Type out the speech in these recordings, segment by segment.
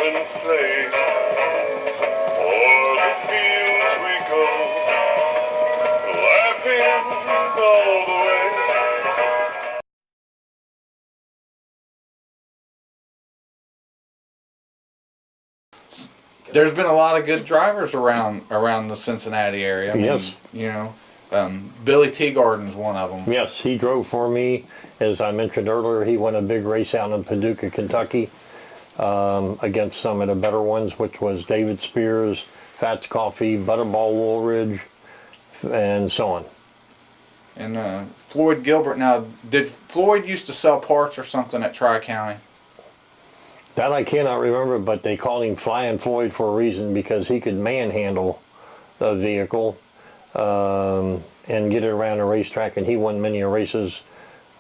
and play. O'er the fields we go, laughing all the way. There's been a lot of good drivers around the Cincinnati area. I mean, Yes. You know, Billy Teagarden's one of them. Yes, he drove for me. As I mentioned earlier, he won a big race out in Paducah, Kentucky, against some of the better ones, which was David Spears, Fats Coffee, Butterball Woolridge, and so on. And Floyd Gilbert. Now, did Floyd used to sell parts or something at Tri-County? That I cannot remember, but they called him Flying Floyd for a reason, because he could manhandle the vehicle and get it around a racetrack, and he won many races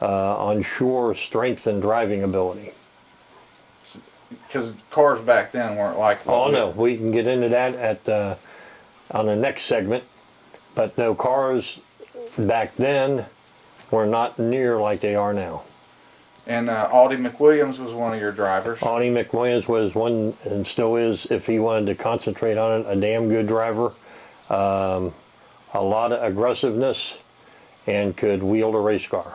on sheer strength and driving ability. Because cars back then weren't like. Oh no, we can get into that at on the next segment. But no, cars back then were not near like they are now. And Audie McWilliams was one of your drivers. Audie McWilliams was one, and still is, if he wanted to concentrate on it, a damn good driver. A lot of aggressiveness, and could wield a race car.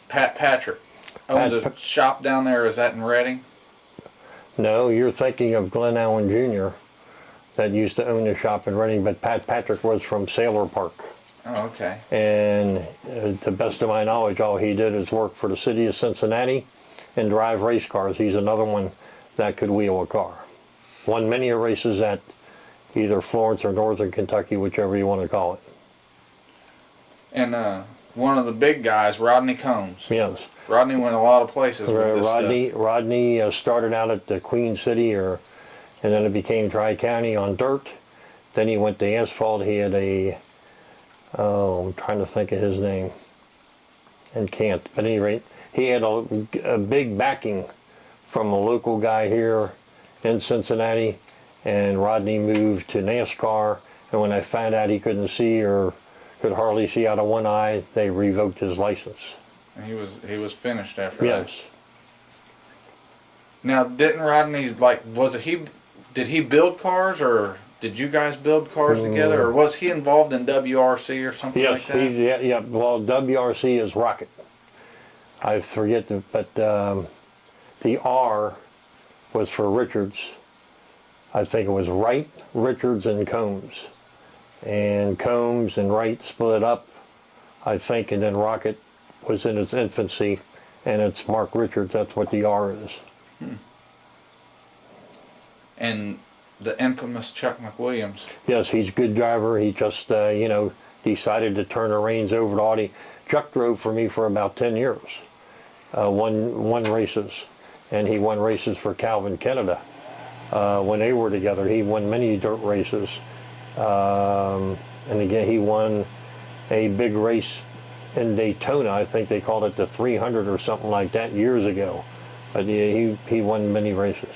Pat Patrick owns a shop down there. Is that in Reading? No, you're thinking of Glenn Allen Jr. that used to own a shop in Reading, but Pat Patrick was from Sailor Park. Oh, okay. And to the best of my knowledge, all he did is work for the city of Cincinnati and drive race cars. He's another one that could wheel a car. Won many races at either Florence or Northern Kentucky, whichever you want to call it. And one of the big guys, Rodney Combs. Yes. Rodney went a lot of places with this stuff. Rodney started out at the Queen City, and then it became Tri-County on dirt. Then he went to asphalt. He had I'm trying to think of his name and can't. But at any rate, he had a big backing from a local guy here in Cincinnati, and Rodney moved to NASCAR, and when I found out he couldn't see or could hardly see out of one eye, they revoked his license. And he was finished after that. Yes. Now, didn't Rodney, did he build cars, or did you guys build cars together, or was he involved in WRC or something like that? Yes, yeah. Well, WRC is Rocket. I forget, but the R was for Richards. I think it was Wright, Richards, and Combs. And Combs and Wright split up, I think, and then Rocket was in its infancy, and it's Mark Richards. That's what the R is. And the infamous Chuck McWilliams. Yes, he's a good driver. He just, decided to turn the reins over to Audie. Chuck drove for me for about 10 years. Won races, and he won races for Calvin Canada. When they were together, he won many dirt races. And again, he won a big race in Daytona. I think they called it the 300 or something like that years ago. But yeah, he won many races.